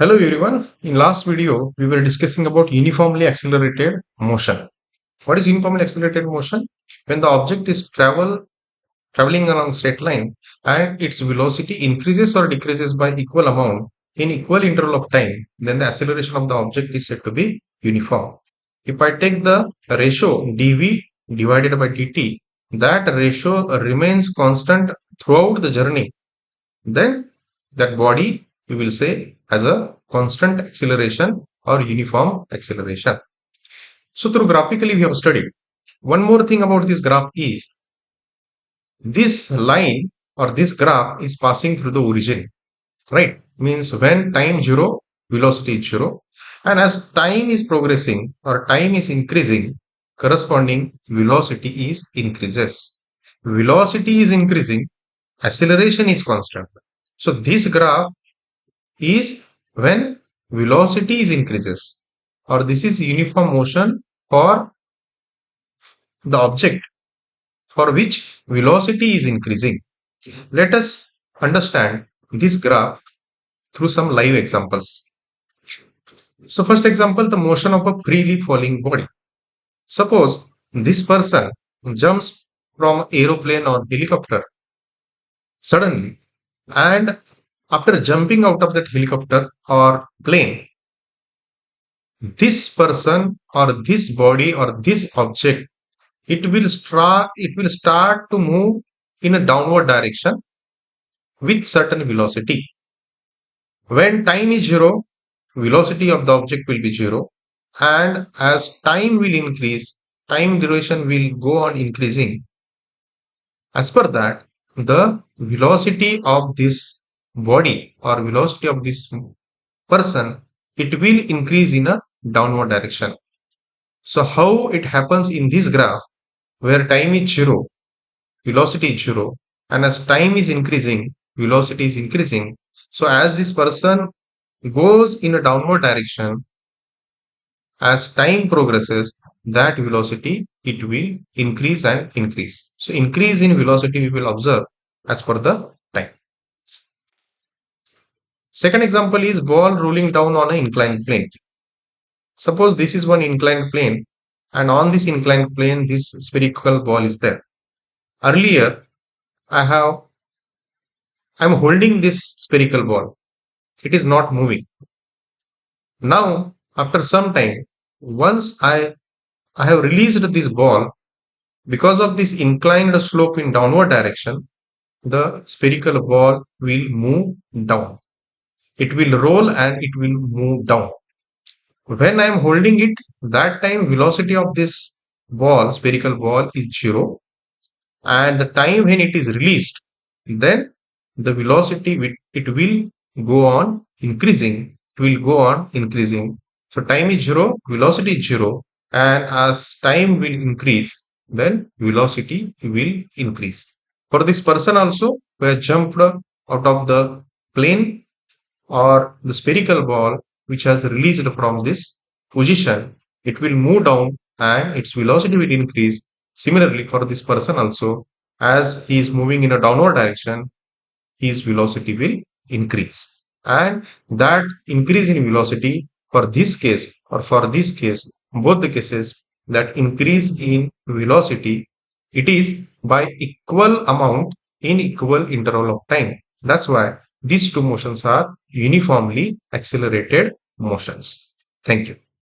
Hello everyone. In last video, we were discussing about uniformly accelerated motion. What is uniformly accelerated motion? When the object is traveling along straight line and its velocity increases or decreases by equal amount in equal interval of time, then the acceleration of the object is said to be uniform. If I take the ratio dv divided by dt, that ratio remains constant throughout the journey, then that body we will say has a constant acceleration or uniform acceleration. So through graphically we have studied. One more thing about this graph is this line or this graph is passing through the origin, right? Means when time 0, velocity is 0, and as time is progressing or time is increasing, corresponding velocity is increases. Velocity is increasing, acceleration is constant. So this graph is when velocity is increases, or this is uniform motion for the object for which velocity is increasing. Let us understand this graph through some live examples. So first example, the motion of a freely falling body. Suppose this person jumps from aeroplane or helicopter suddenly, and after jumping out of that helicopter or plane, this person or this body or this object, it will start to move in a downward direction with certain velocity. When time is 0, velocity of the object will be 0, and as time will increase, time duration will go on increasing. As per that, the velocity of this body or velocity of this person, it will increase in a downward direction. So how it happens in this graph where time is 0, velocity is 0, and as time is increasing, velocity is increasing. So as this person goes in a downward direction, as time progresses, that velocity it will increase and increase. So increase in velocity we will observe as per the time. Second example is ball rolling down on an inclined plane. Suppose this is one inclined plane, and on this inclined plane this spherical ball is there. Earlier I'm holding this spherical ball. It is not moving. Now after some time, once I have released this ball, because of this inclined slope in downward direction, the spherical ball will move down. It will roll and it will move down. When I am holding it, that time velocity of this ball, spherical ball is 0, and the time when it is released, then the velocity it will go on increasing. It will go on increasing. So time is 0, velocity is 0, and as time will increase, then velocity will increase. For this person also, who has jumped out of the plane or the spherical ball which has released from this position, it will move down and its velocity will increase. Similarly, for this person also, as he is moving in a downward direction, his velocity will increase. And that increase in velocity for this case or for this case, both the cases, that increase in velocity, it is by equal amount in equal interval of time. That's why these two motions are uniformly accelerated motions. Thank you.